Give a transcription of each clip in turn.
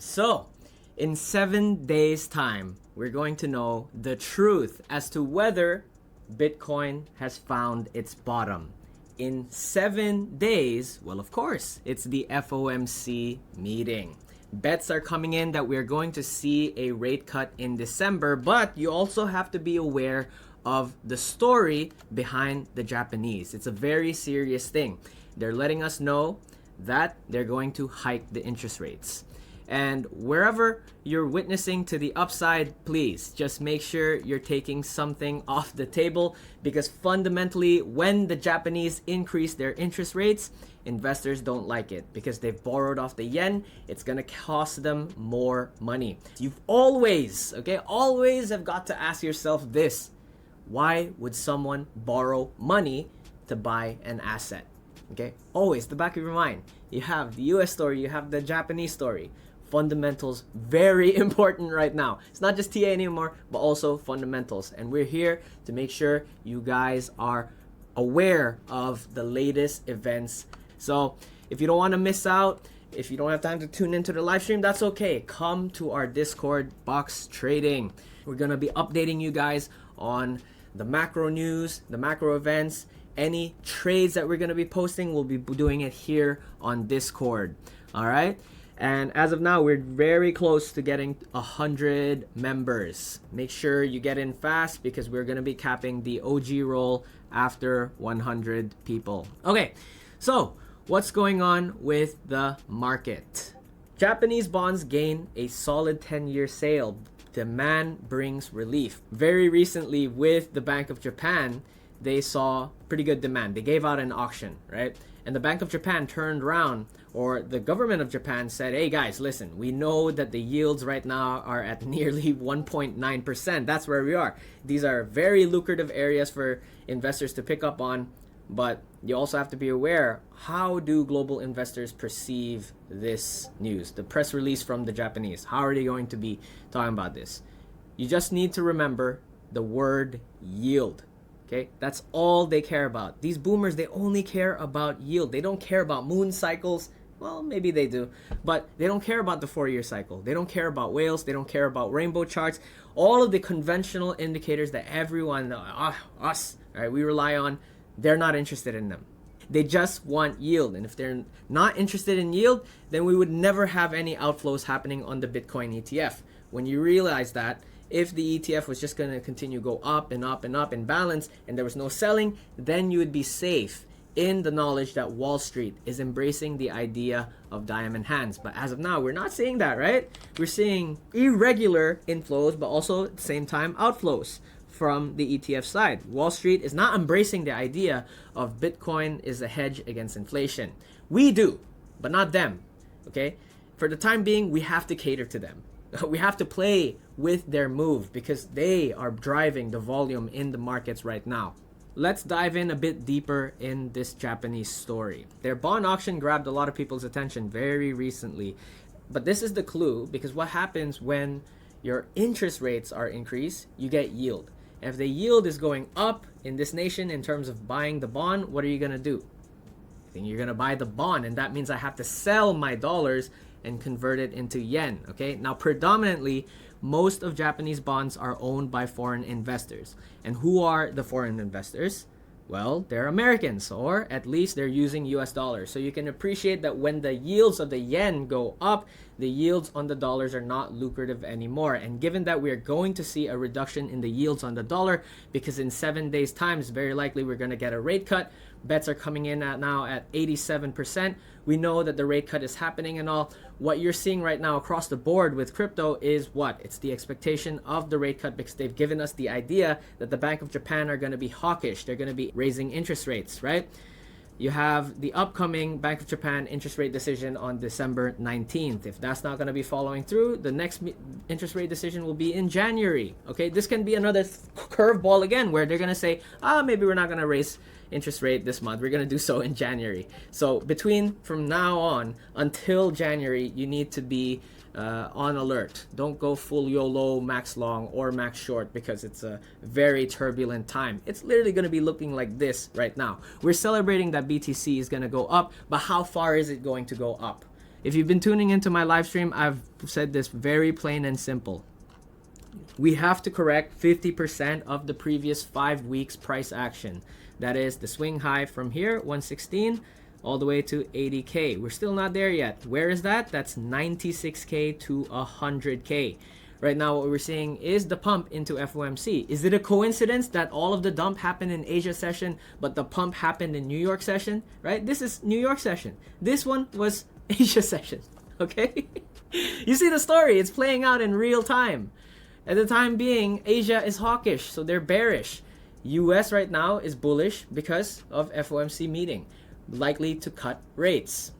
So, in 7 days' time, we're going to know the truth as to whether Bitcoin has found its bottom. In 7 days, well, of course, it's the FOMC meeting. Bets are coming in that we're going to see a rate cut in December, but you also have to be aware of the story behind the Japanese. It's a very serious thing. They're letting us know that they're going to hike the interest rates. And wherever you're witnessing to the upside, please just make sure you're taking something off the table, because fundamentally, when the Japanese increase their interest rates, investors don't like it because they've borrowed off the yen. It's going to cost them more money. You've always have got to ask yourself this: why would someone borrow money to buy an asset? Okay, always the back of your mind. You have the US story, you have the Japanese story. Fundamentals, very important right now. It's not just TA anymore, but also fundamentals. And we're here to make sure you guys are aware of the latest events. So if you don't want to miss out, if you don't have time to tune into the live stream, that's okay. Come to our Discord, Box Trading. We're going to be updating you guys on the macro news, the macro events. Any trades that we're going to be posting, we'll be doing it here on Discord. All right? And as of now, we're very close to getting 100 members. Make sure you get in fast because we're going to be capping the OG roll after 100 people. Okay, so what's going on with the market? Japanese bonds gain a solid 10-year sale. Demand brings relief. Very recently with the Bank of Japan, they saw pretty good demand. They gave out an auction, right? And the Bank of Japan turned around, or the government of Japan said, hey guys, listen, we know that the yields right now are at nearly 1.9%. That's where we are. These are very lucrative areas for investors to pick up on, but you also have to be aware, how do global investors perceive this news? The press release from the Japanese, how are they going to be talking about this? You just need to remember the word yield. Okay, that's all they care about. These boomers, they only care about yield. They don't care about moon cycles. Well, maybe they do, but they don't care about the 4-year cycle. They don't care about whales. They don't care about rainbow charts. All of the conventional indicators that everyone, us, right, we rely on, they're not interested in them. They just want yield. And if they're not interested in yield, then we would never have any outflows happening on the Bitcoin ETF. When you realize that, if the ETF was just going to continue go up and up and up in balance and there was no selling, then you would be safe in the knowledge that Wall Street is embracing the idea of diamond hands. But as of now, we're not seeing that, right? We're seeing irregular inflows, but also at the same time outflows from the ETF side. Wall Street is not embracing the idea of Bitcoin is a hedge against inflation. We do, but not them, okay? For the time being, we have to cater to them. We have to play with their move because they are driving the volume in the markets right now. Let's dive in a bit deeper in this Japanese story. Their bond auction grabbed a lot of people's attention very recently. But this is the clue, because what happens when your interest rates are increased, you get yield. And if the yield is going up in this nation in terms of buying the bond, what are you going to do? I think you're going to buy the bond, and that means I have to sell my dollars and convert it into yen. Okay, now predominantly most of Japanese bonds are owned by foreign investors. And who are the foreign investors? Well, they're Americans, or at least they're using US dollars. So you can appreciate that when the yields of the yen go up, the yields on the dollars are not lucrative anymore. And given that we're going to see a reduction in the yields on the dollar, because in 7 days' time, it's very likely we're going to get a rate cut. Bets are coming in now at 87%. We know that the rate cut is happening and all. What you're seeing right now across the board with crypto is what? It's the expectation of the rate cut, because they've given us the idea that the Bank of Japan are going to be hawkish. They're going to be raising interest rates, right? You have the upcoming Bank of Japan interest rate decision on December 19th. If that's not going to be following through, the next interest rate decision will be in January. Okay, this can be another curveball again, where they're going to say, maybe we're not going to raise interest rate this month. We're going to do so in January. So from now on until January, you need to be on alert. Don't go full YOLO, max long or max short, because it's a very turbulent time. It's literally going to be looking like this right now. We're celebrating that BTC is going to go up, but how far is it going to go up? If you've been tuning into my live stream, I've said this very plain and simple. We have to correct 50% of the previous 5 weeks price action. That is the swing high from here, 116, all the way to 80K. We're still not there yet. Where is that? That's 96K to 100K. Right now, what we're seeing is the pump into FOMC. Is it a coincidence that all of the dump happened in Asia session, but the pump happened in New York session, right? This is New York session. This one was Asia session, okay? You see the story. It's playing out in real time. At the time being, Asia is hawkish, so they're bearish. US right now is bullish because of FOMC meeting, likely to cut rates.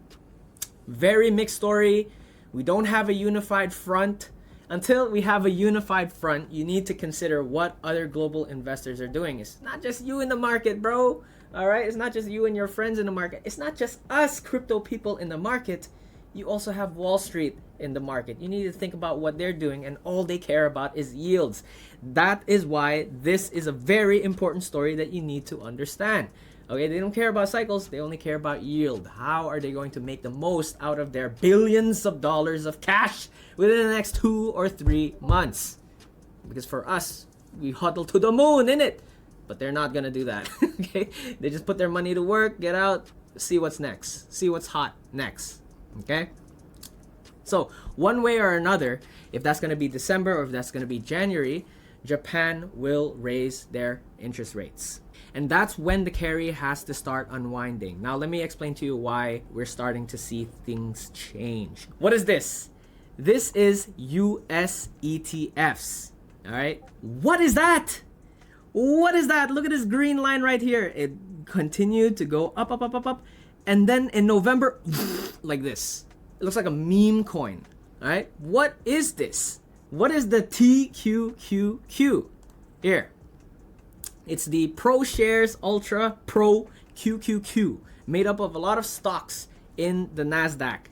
Very mixed story. We don't have a unified front. Until we have a unified front, you need to consider what other global investors are doing. It's not just you in the market, bro. All right? It's not just you and your friends in the market. It's not just us crypto people in the market. You also have Wall Street in the market. You need to think about what they're doing, and all they care about is yields. That is why this is a very important story that you need to understand. Okay, they don't care about cycles, they only care about yield. How are they going to make the most out of their billions of dollars of cash within the next 2 or 3 months? Because for us, we huddle to the moon, innit? But they're not gonna do that. Okay, they just put their money to work, get out, see what's next, see what's hot next. Okay, so one way or another, if that's gonna be December or if that's gonna be January, Japan will raise their interest rates. And that's when the carry has to start unwinding. Now, let me explain to you why we're starting to see things change. What is this? This is US ETFs. All right. What is that? What is that? Look at this green line right here. It continued to go up, up, up, up, up. And then in November, like this. It looks like a meme coin. All right. What is this? What is the TQQQ? Here. It's the Pro Shares Ultra Pro QQQ, made up of a lot of stocks in the NASDAQ.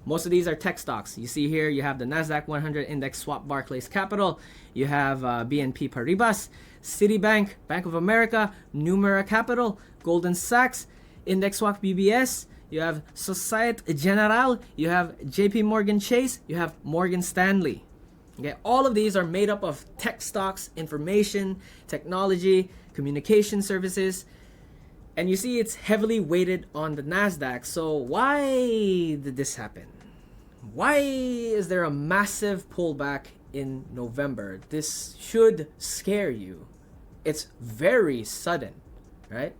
Most of these are tech stocks. You see here, you have the NASDAQ 100 Index Swap Barclays Capital. You have BNP Paribas, Citibank, Bank of America, Numera Capital, Goldman Sachs, Index Swap BBS. You have Societe Generale. You have JP Morgan Chase. You have Morgan Stanley. Okay, all of these are made up of tech stocks, information, technology, communication services, and you see it's heavily weighted on the NASDAQ. So why did this happen? Why is there a massive pullback in November? This should scare you. It's very sudden, right?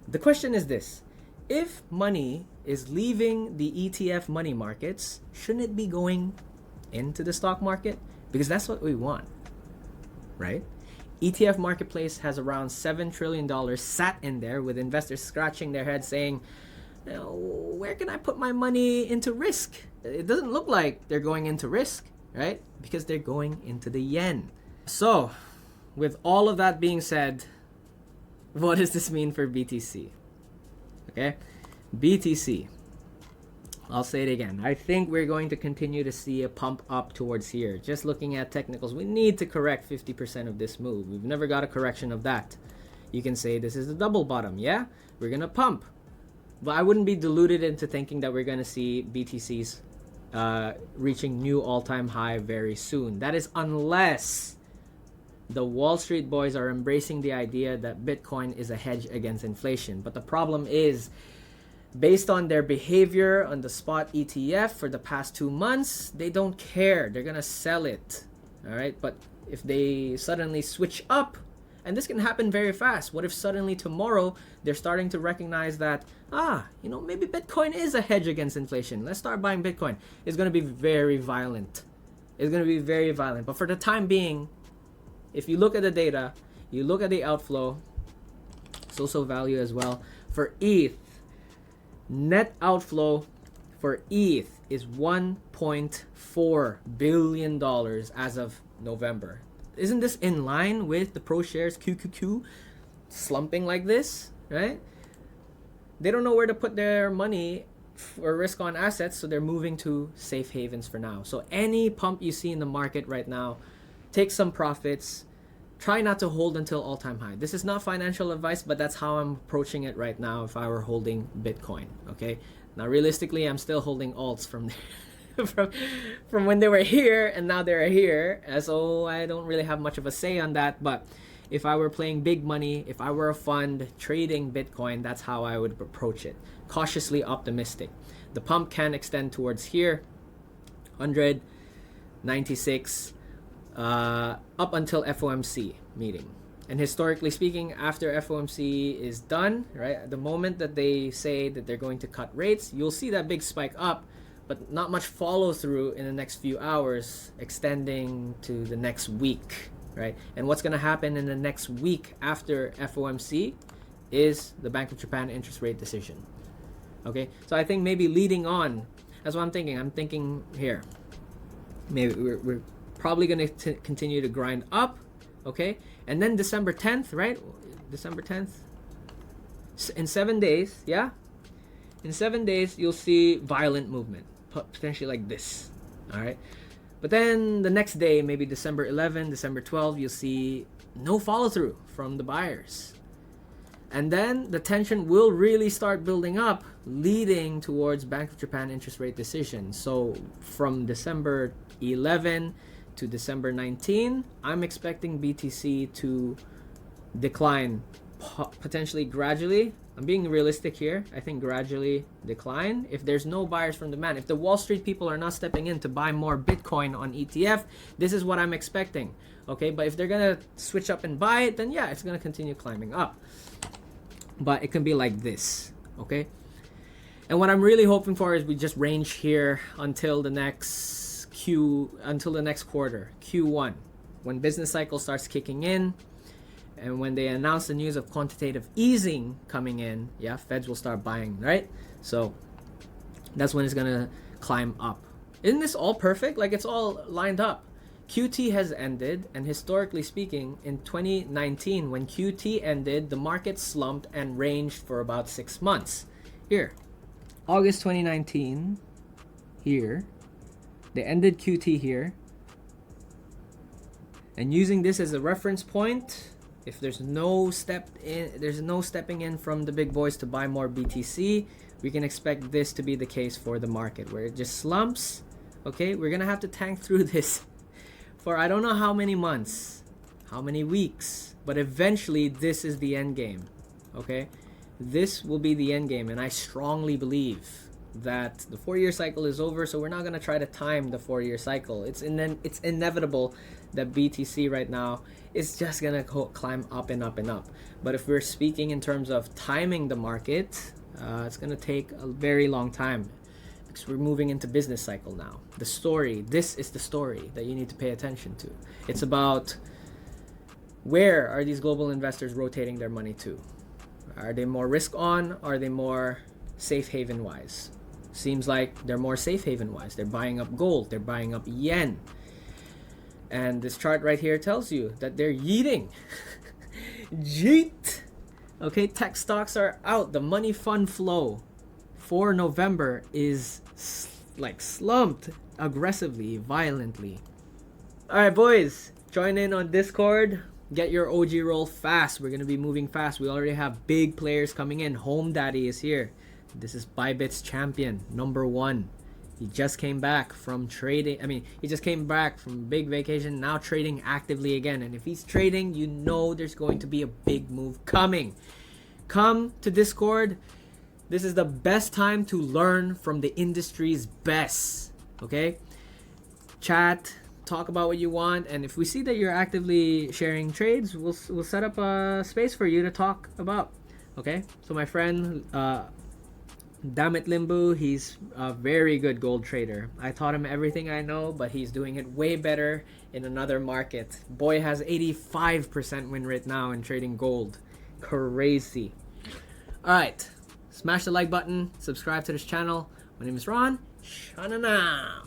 The question is this: if money is leaving the ETF money markets, shouldn't it be going into the stock market? Because that's what we want, right? ETF marketplace has around $7 trillion sat in there, with investors scratching their heads saying, where can I put my money into risk? It doesn't look like they're going into risk, right? Because they're going into the yen. So, with all of that being said, what does this mean for BTC? Okay, BTC. I'll say it again. I think we're going to continue to see a pump up towards here. Just looking at technicals, we need to correct 50% of this move. We've never got a correction of that. You can say this is the double bottom. Yeah, we're going to pump. But I wouldn't be deluded into thinking that we're going to see BTCs reaching new all-time high very soon. That is unless the Wall Street boys are embracing the idea that Bitcoin is a hedge against inflation. But the problem is, based on their behavior on the spot ETF for the past 2 months, they don't care. They're going to sell it. All right. But if they suddenly switch up, and this can happen very fast. What if suddenly tomorrow they're starting to recognize that, maybe Bitcoin is a hedge against inflation. Let's start buying Bitcoin. It's going to be very violent. It's going to be very violent. But for the time being, if you look at the data, you look at the outflow, it's also value as well. For ETH, net outflow for ETH is $1.4 billion as of November. Isn't this in line with the ProShares QQQ slumping like this, right? They don't know where to put their money for risk on assets, so they're moving to safe havens for now. So any pump you see in the market right now, take some profits. Try not to hold until all-time high. This is not financial advice, but that's how I'm approaching it right now if I were holding Bitcoin, okay? Now, realistically, I'm still holding alts from from when they were here, and now they're here. So I don't really have much of a say on that. But if I were playing big money, if I were a fund trading Bitcoin, that's how I would approach it. Cautiously optimistic. The pump can extend towards here, 196, up until FOMC meeting. And historically speaking, after FOMC is done, right, the moment that they say that they're going to cut rates, you'll see that big spike up, but not much follow through in the next few hours, extending to the next week, right? And what's going to happen in the next week after FOMC is the Bank of Japan interest rate decision. Okay, so I think maybe leading on, that's what I'm thinking. I'm thinking here, maybe we're probably going to continue to grind up, okay? And then December 10th, right? December 10th, in 7 days, yeah? In 7 days, you'll see violent movement, potentially like this, all right? But then the next day, maybe December 11, December 12, you'll see no follow through from the buyers. And then the tension will really start building up, leading towards Bank of Japan interest rate decision. So from December 11 to December 19, I'm expecting BTC to decline, potentially gradually. I'm being realistic here. I think gradually decline if there's no buyers from demand. If the Wall Street people are not stepping in to buy more Bitcoin on ETF, this is what I'm expecting. Okay, but if they're gonna switch up and buy it, then yeah, it's gonna continue climbing up. But it can be like this, okay? And what I'm really hoping for is we just range here until the next quarter, Q1, when business cycle starts kicking in, and when they announce the news of quantitative easing coming in, yeah, Feds will start buying, right? So that's when it's gonna climb up. Isn't this all perfect? Like, it's all lined up. QT has ended, and historically speaking, in 2019, when QT ended, the market slumped and ranged for about 6 months. Here, August 2019, here, they ended QT here. And using this as a reference point, if there's no stepping in from the big boys to buy more BTC, we can expect this to be the case for the market, where it just slumps. Okay, we're gonna have to tank through this for I don't know how many months, how many weeks, but eventually this is the end game. Okay, this will be the end game, and I strongly believe that the 4-year cycle is over, so we're not going to try to time the 4-year cycle. It's inevitable that BTC right now is just going to climb up and up and up. But if we're speaking in terms of timing the market, it's going to take a very long time, because we're moving into business cycle now. This is the story that you need to pay attention to. It's about, where are these global investors rotating their money to? Are they more risk on? Are they more safe haven wise? Seems like they're more safe haven wise. They're buying up gold, they're buying up yen. And this chart right here tells you that they're yeeting. Yeet! Okay, tech stocks are out. The money fund flow for November is like slumped aggressively, violently. Alright, boys, join in on Discord. Get your OG roll fast. We're going to be moving fast. We already have big players coming in. Home Daddy is here. This is Bybit's champion, #1. He just came back from trading. He just came back from big vacation, now trading actively again. And if he's trading, you know there's going to be a big move coming. Come to Discord. This is the best time to learn from the industry's best. Okay? Chat, talk about what you want, and if we see that you're actively sharing trades, we'll set up a space for you to talk about. Okay? So my friend, Dammit Limbu, he's a very good gold trader. I taught him everything I know, but he's doing it way better in another market. Boy has 85% win rate now in trading gold. Crazy. Alright, smash the like button, subscribe to this channel. My name is Ron. Shana now.